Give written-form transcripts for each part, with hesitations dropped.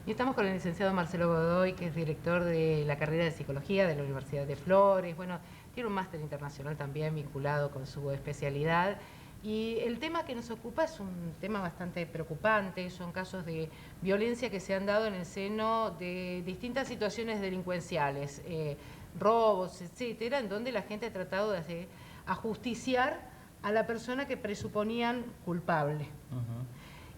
Y estamos con el licenciado Marcelo Godoy, que es director de la carrera de Psicología de la Universidad de Flores. Bueno, tiene un máster internacional también vinculado con su especialidad. Y el tema que nos ocupa es un tema bastante preocupante. Son casos de violencia que se han dado en el seno de distintas situaciones delincuenciales, robos, etcétera, en donde la gente ha tratado de ajusticiar a la persona que presuponían culpable.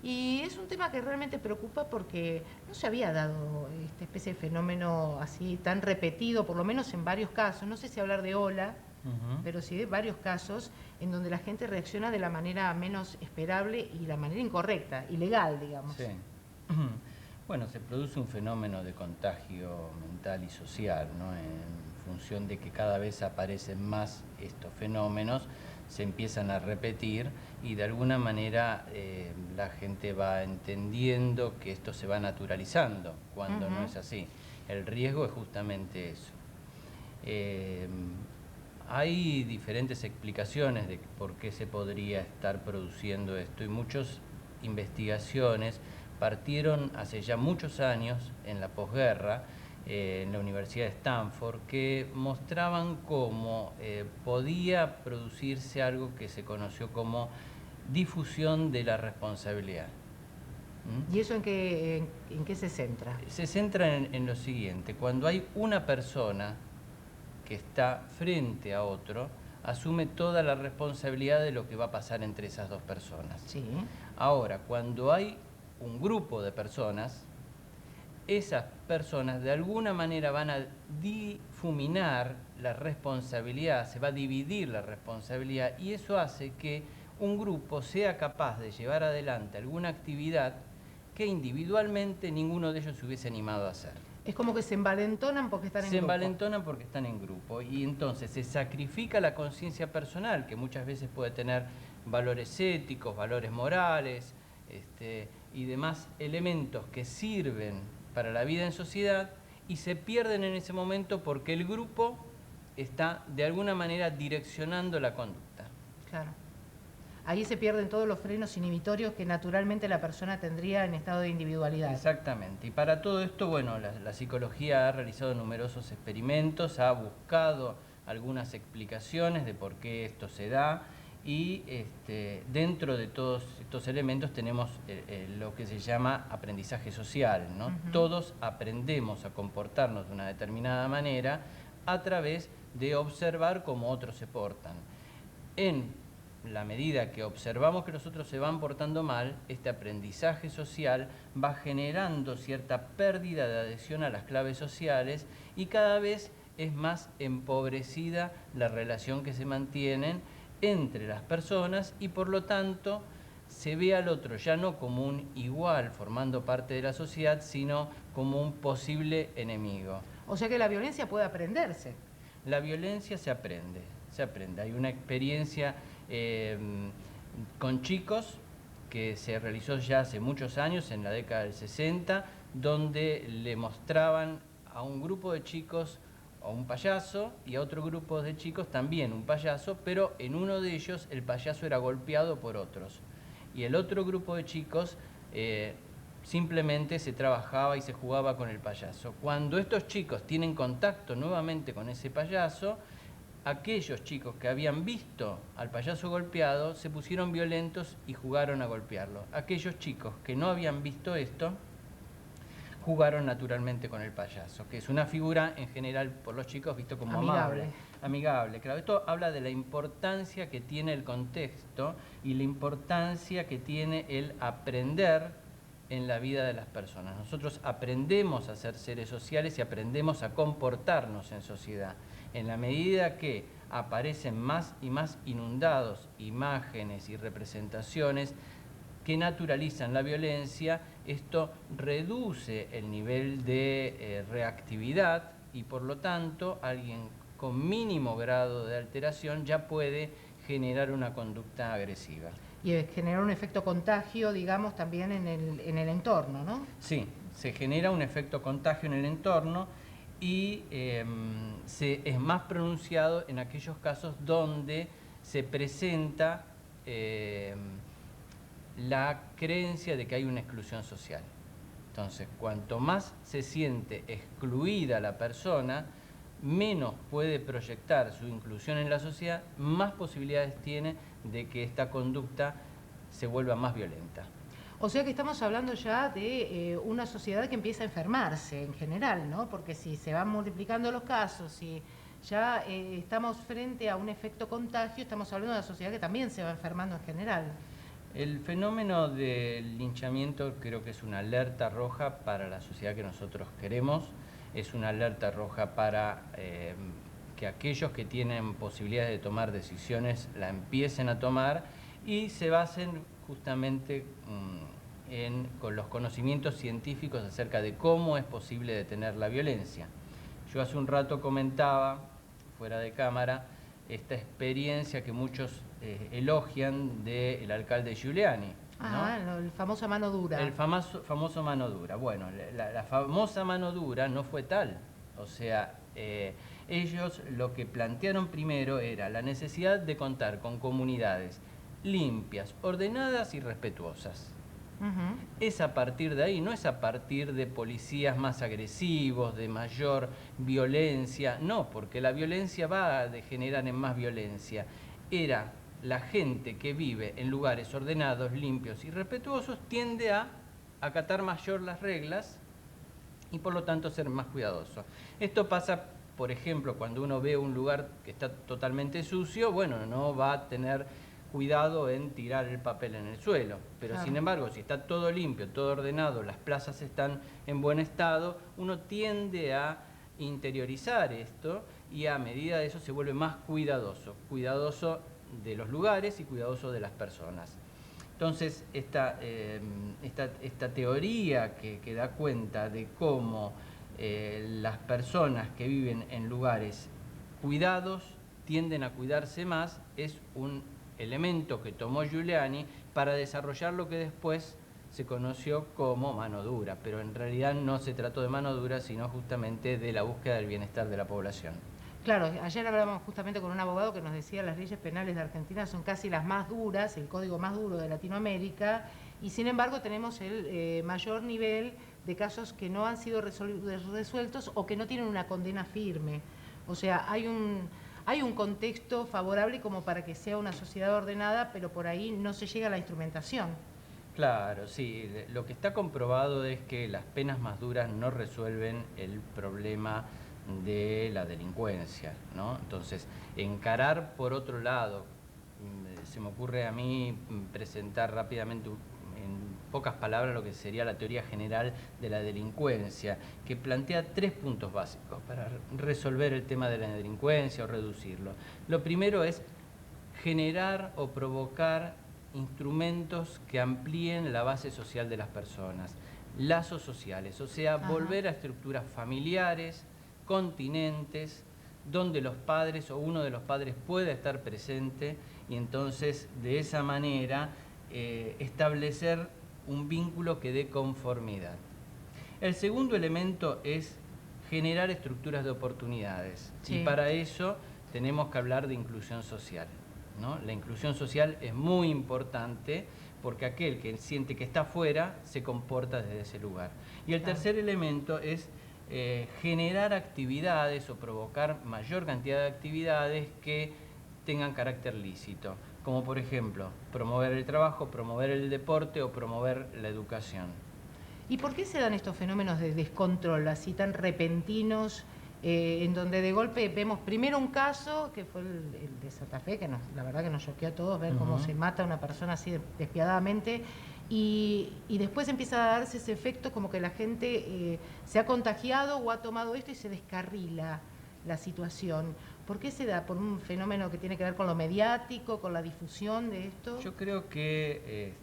Y es un tema que realmente preocupa porque no se había dado esta especie de fenómeno así tan repetido, por lo menos en varios casos. No sé si hablar de ola, pero sí de varios casos en donde la gente reacciona de la manera menos esperable y la manera incorrecta, ilegal, digamos. Sí. Bueno, se produce un fenómeno de contagio mental y social, ¿no? En función de que cada vez aparecen más estos fenómenos, se empiezan a repetir y de alguna manera la gente va entendiendo que esto se va naturalizando, cuando no es así. El riesgo es justamente eso. Hay diferentes explicaciones de por qué se podría estar produciendo esto y muchas investigaciones partieron hace ya muchos años en la posguerra en la Universidad de Stanford que mostraban cómo podía producirse algo que se conoció como difusión de la responsabilidad. ¿Y eso en qué se centra? Se centra en lo siguiente: cuando hay una persona que está frente a otro, asume toda la responsabilidad de lo que va a pasar entre esas dos personas. Sí. Ahora, cuando hay un grupo de personas, esas personas de alguna manera van a difuminar la responsabilidad, se va a dividir la responsabilidad y eso hace que un grupo sea capaz de llevar adelante alguna actividad que individualmente ninguno de ellos se hubiese animado a hacer. Es como que se envalentonan porque están en grupo. Se envalentonan porque están en grupo y entonces se sacrifica la conciencia personal, que muchas veces puede tener valores éticos, valores morales y demás elementos que sirven para la vida en sociedad y se pierden en ese momento porque el grupo está de alguna manera direccionando la conducta. Claro. Ahí se pierden todos los frenos inhibitorios que naturalmente la persona tendría en estado de individualidad. Exactamente. Y para todo esto, bueno, la psicología ha realizado numerosos experimentos, ha buscado algunas explicaciones de por qué esto se da y dentro de todos estos elementos tenemos lo que se llama aprendizaje social, ¿no? Todos aprendemos a comportarnos de una determinada manera a través de observar cómo otros se portan. En la medida que observamos que los otros se van portando mal, este aprendizaje social va generando cierta pérdida de adhesión a las claves sociales y cada vez es más empobrecida la relación que se mantienen entre las personas y por lo tanto se ve al otro ya no como un igual formando parte de la sociedad, sino como un posible enemigo. O sea que la violencia puede aprenderse. La violencia se aprende. Hay una experiencia con chicos que se realizó ya hace muchos años, en la década del 60, donde le mostraban a un grupo de chicos a un payaso y a otro grupo de chicos también un payaso, pero en uno de ellos el payaso era golpeado por otros. Y el otro grupo de chicos simplemente se trabajaba y se jugaba con el payaso. Cuando estos chicos tienen contacto nuevamente con ese payaso, aquellos chicos que habían visto al payaso golpeado se pusieron violentos y jugaron a golpearlo. Aquellos chicos que no habían visto esto jugaron naturalmente con el payaso, que es una figura en general por los chicos visto como amigable. Claro, esto habla de la importancia que tiene el contexto y la importancia que tiene el aprender en la vida de las personas. Nosotros aprendemos a ser seres sociales y aprendemos a comportarnos en sociedad. En la medida que aparecen más y más inundados imágenes y representaciones que naturalizan la violencia, esto reduce el nivel de reactividad y por lo tanto alguien con mínimo grado de alteración ya puede generar una conducta agresiva. Y generar un efecto contagio, digamos, también en el entorno, ¿no? Sí, se genera un efecto contagio en el entorno y es más pronunciado en aquellos casos donde se presenta la creencia de que hay una exclusión social. Entonces, cuanto más se siente excluida la persona, menos puede proyectar su inclusión en la sociedad, más posibilidades tiene de que esta conducta se vuelva más violenta. O sea que estamos hablando ya de una sociedad que empieza a enfermarse en general, ¿no? Porque si se van multiplicando los casos y ya estamos frente a un efecto contagio, estamos hablando de una sociedad que también se va enfermando en general. El fenómeno del linchamiento creo que es una alerta roja para la sociedad que nosotros queremos, es una alerta roja para que aquellos que tienen posibilidades de tomar decisiones la empiecen a tomar y se basen justamente con los conocimientos científicos acerca de cómo es posible detener la violencia. Yo hace un rato comentaba, fuera de cámara, esta experiencia que muchos elogian del alcalde Giuliani, ¿no? El famoso mano dura. El famoso mano dura. Bueno, la famosa mano dura no fue tal. O sea, ellos lo que plantearon primero era la necesidad de contar con comunidades limpias, ordenadas y respetuosas. Es a partir de ahí, no es a partir de policías más agresivos, de mayor violencia, no, porque la violencia va a degenerar en más violencia. Era la gente que vive en lugares ordenados, limpios y respetuosos, tiende a acatar mayor las reglas y por lo tanto ser más cuidadoso. Esto pasa, por ejemplo, cuando uno ve un lugar que está totalmente sucio, bueno, no va a tener cuidado en tirar el papel en el suelo, pero claro, sin embargo, si está todo limpio, todo ordenado, las plazas están en buen estado, uno tiende a interiorizar esto y a medida de eso se vuelve más cuidadoso de los lugares y cuidadoso de las personas. Entonces, esta teoría que da cuenta de cómo las personas que viven en lugares cuidados tienden a cuidarse más es un elemento que tomó Giuliani para desarrollar lo que después se conoció como mano dura, pero en realidad no se trató de mano dura, sino justamente de la búsqueda del bienestar de la población. Claro, ayer hablábamos justamente con un abogado que nos decía que las leyes penales de Argentina son casi las más duras, el código más duro de Latinoamérica, y sin embargo tenemos el mayor nivel de casos que no han sido resueltos o que no tienen una condena firme. O sea, hay un contexto favorable como para que sea una sociedad ordenada, pero por ahí no se llega a la instrumentación. Claro, sí. Lo que está comprobado es que las penas más duras no resuelven el problema de la delincuencia, ¿no? Entonces, encarar por otro lado, se me ocurre a mí presentar rápidamente en pocas palabras lo que sería la teoría general de la delincuencia, que plantea 3 puntos básicos para resolver el tema de la delincuencia o reducirlo. Lo primero es generar o provocar instrumentos que amplíen la base social de las personas, lazos sociales, o sea, volver a estructuras familiares, continentes, donde los padres o uno de los padres pueda estar presente y entonces de esa manera establecer un vínculo que dé conformidad. El segundo elemento es generar estructuras de oportunidades, y para eso tenemos que hablar de inclusión social, ¿no? La inclusión social es muy importante porque aquel que siente que está afuera se comporta desde ese lugar. Y el tercer elemento es generar actividades o provocar mayor cantidad de actividades que tengan carácter lícito, como por ejemplo promover el trabajo, promover el deporte o promover la educación. ¿Y por qué se dan estos fenómenos de descontrol así tan repentinos, en donde de golpe vemos primero un caso, que fue el de Santa Fe, que la verdad que nos choqueó a todos ver cómo se mata a una persona así despiadadamente, y después empieza a darse ese efecto como que la gente se ha contagiado o ha tomado esto y se descarrila la situación? ¿Por qué se da? ¿Por un fenómeno que tiene que ver con lo mediático, con la difusión de esto? Yo creo que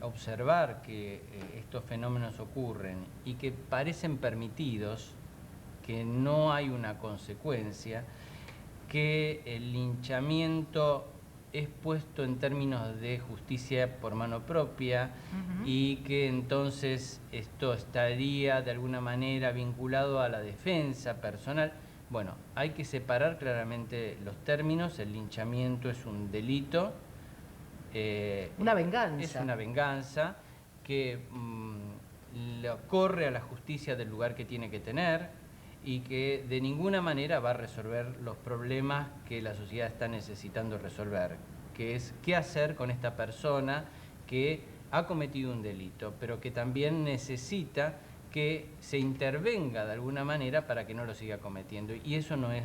observar que estos fenómenos ocurren y que parecen permitidos, que no hay una consecuencia, que el linchamiento es puesto en términos de justicia por mano propia y que entonces esto estaría de alguna manera vinculado a la defensa personal. Bueno, hay que separar claramente los términos. El linchamiento es un delito. Una venganza. Es una venganza que corre a la justicia del lugar que tiene que tener y que de ninguna manera va a resolver los problemas que la sociedad está necesitando resolver, que es qué hacer con esta persona que ha cometido un delito, pero que también necesita que se intervenga de alguna manera para que no lo siga cometiendo. Y eso no es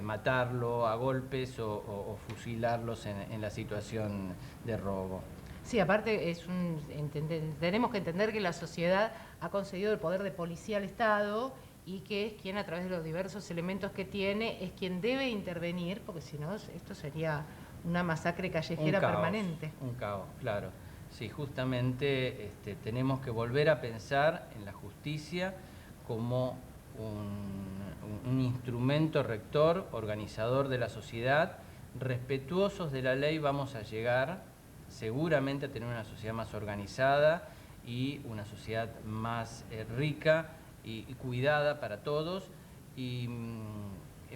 matarlo a golpes o fusilarlos en la situación de robo. Sí, aparte tenemos que entender que la sociedad ha concedido el poder de policía al Estado y que es quien, a través de los diversos elementos que tiene, es quien debe intervenir, porque si no, esto sería una masacre callejera permanente. Un caos, claro. Sí, justamente tenemos que volver a pensar en la justicia como un instrumento rector, organizador de la sociedad. Respetuosos de la ley vamos a llegar seguramente a tener una sociedad más organizada y una sociedad más rica y cuidada para todos. Y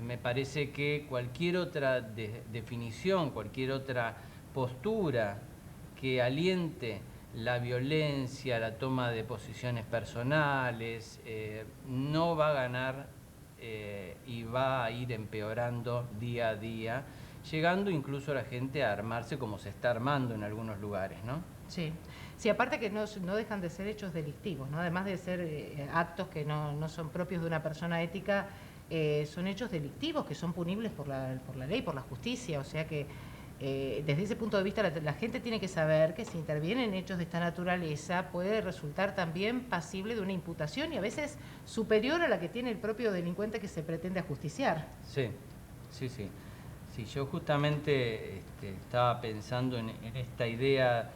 me parece que cualquier otra definición, cualquier otra postura que aliente la violencia, la toma de posiciones personales, no va a ganar y va a ir empeorando día a día, llegando incluso a la gente a armarse como se está armando en algunos lugares, ¿no? Sí, sí, aparte que no dejan de ser hechos delictivos, ¿no? Además de ser actos que no son propios de una persona ética, son hechos delictivos que son punibles por la ley, por la justicia, o sea que desde ese punto de vista la gente tiene que saber que si intervienen hechos de esta naturaleza puede resultar también pasible de una imputación y a veces superior a la que tiene el propio delincuente que se pretende ajusticiar. Sí, sí, sí. Sí, yo justamente estaba pensando en esta idea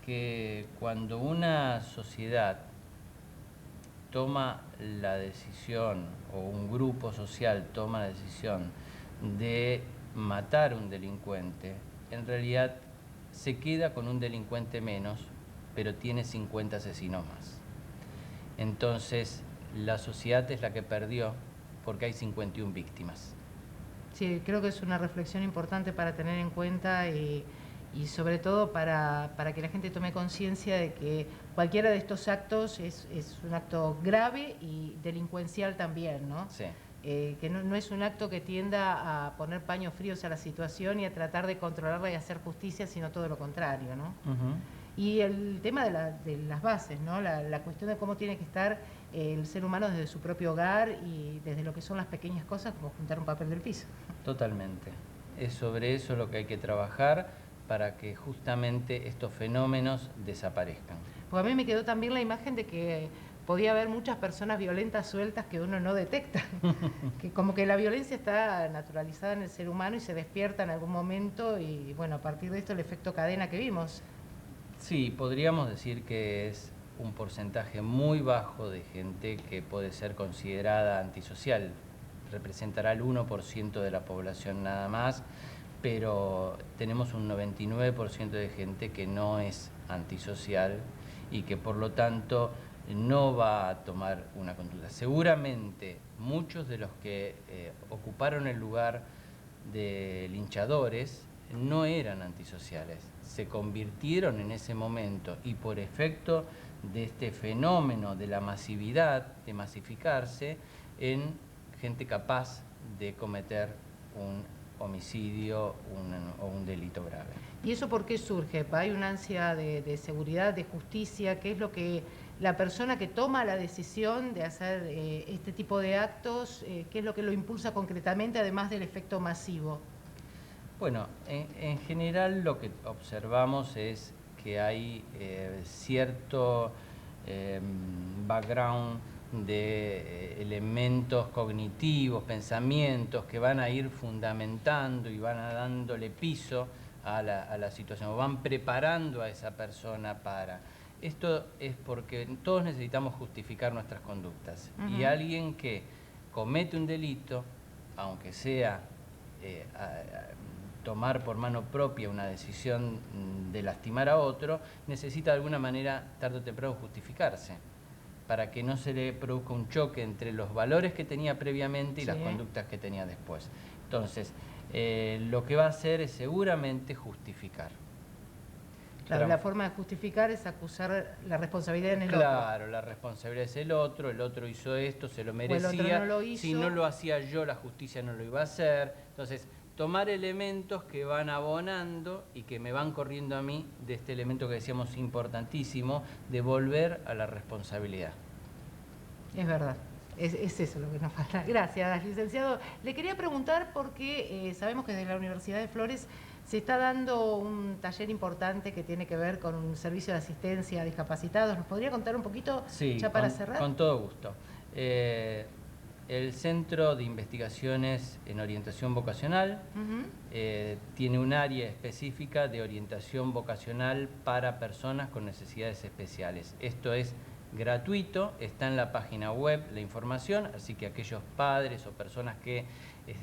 que cuando una sociedad toma la decisión o un grupo social toma la decisión de matar a un delincuente, en realidad se queda con un delincuente menos, pero tiene 50 asesinos más. Entonces, la sociedad es la que perdió porque hay 51 víctimas. Sí, creo que es una reflexión importante para tener en cuenta y sobre todo para que la gente tome conciencia de que cualquiera de estos actos es un acto grave y delincuencial también, ¿no? Sí. Que no es un acto que tienda a poner paños fríos a la situación y a tratar de controlarla y hacer justicia, sino todo lo contrario, ¿no? Y el tema de las bases, ¿no? La cuestión de cómo tiene que estar el ser humano desde su propio hogar y desde lo que son las pequeñas cosas como juntar un papel del piso. Totalmente. Es sobre eso lo que hay que trabajar para que justamente estos fenómenos desaparezcan. Porque a mí me quedó también la imagen de que podía haber muchas personas violentas sueltas que uno no detecta, que como que la violencia está naturalizada en el ser humano y se despierta en algún momento y bueno, a partir de esto el efecto cadena que vimos. Sí, podríamos decir que es un porcentaje muy bajo de gente que puede ser considerada antisocial. Representará el 1% de la población nada más, pero tenemos un 99% de gente que no es antisocial y que por lo tanto no va a tomar una conducta. Seguramente muchos de los que ocuparon el lugar de linchadores no eran antisociales, se convirtieron en ese momento y por efecto de este fenómeno de la masividad, de masificarse, en gente capaz de cometer un homicidio o un delito grave. ¿Y eso por qué surge? ¿Hay una ansia de seguridad, de justicia? ¿Qué es lo que la persona que toma la decisión de hacer este tipo de actos, qué es lo que lo impulsa concretamente, además del efecto masivo? Bueno, en general lo que observamos es que hay cierto background de elementos cognitivos, pensamientos que van a ir fundamentando y van a dándole piso a la situación, o van preparando a esa persona para. Esto es porque todos necesitamos justificar nuestras conductas. Y alguien que comete un delito, aunque sea tomar por mano propia una decisión de lastimar a otro, necesita de alguna manera, tarde o temprano, justificarse, para que no se le produzca un choque entre los valores que tenía previamente y las conductas que tenía después. Entonces, lo que va a hacer es seguramente justificar. Claro, la forma de justificar es acusar la responsabilidad en el otro. Claro, la responsabilidad es el otro hizo esto, se lo merecía, O el otro no lo hizo. Si no lo hacía yo, la justicia no lo iba a hacer. Entonces, tomar elementos que van abonando y que me van corriendo a mí de este elemento que decíamos importantísimo, de volver a la responsabilidad. Es verdad. Es eso lo que nos falta. Gracias, licenciado. Le quería preguntar porque sabemos que desde la Universidad de Flores se está dando un taller importante que tiene que ver con un servicio de asistencia a discapacitados. ¿Nos podría contar un poquito ya para cerrar? Con todo gusto. El Centro de Investigaciones en Orientación Vocacional tiene un área específica de orientación vocacional para personas con necesidades especiales. Esto es gratuito, está en la página web la información, así que aquellos padres o personas que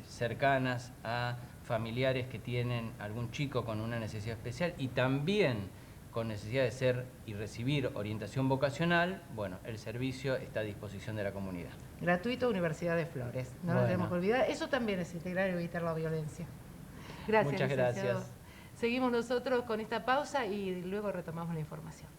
cercanas a familiares que tienen algún chico con una necesidad especial y también con necesidad de ser y recibir orientación vocacional, bueno, el servicio está a disposición de la comunidad. Gratuito, Universidad de Flores, no nos tenemos que olvidar. Eso también es integrar y evitar la violencia. Gracias, muchas licenciado. gracias. Seguimos nosotros con esta pausa y luego retomamos la información.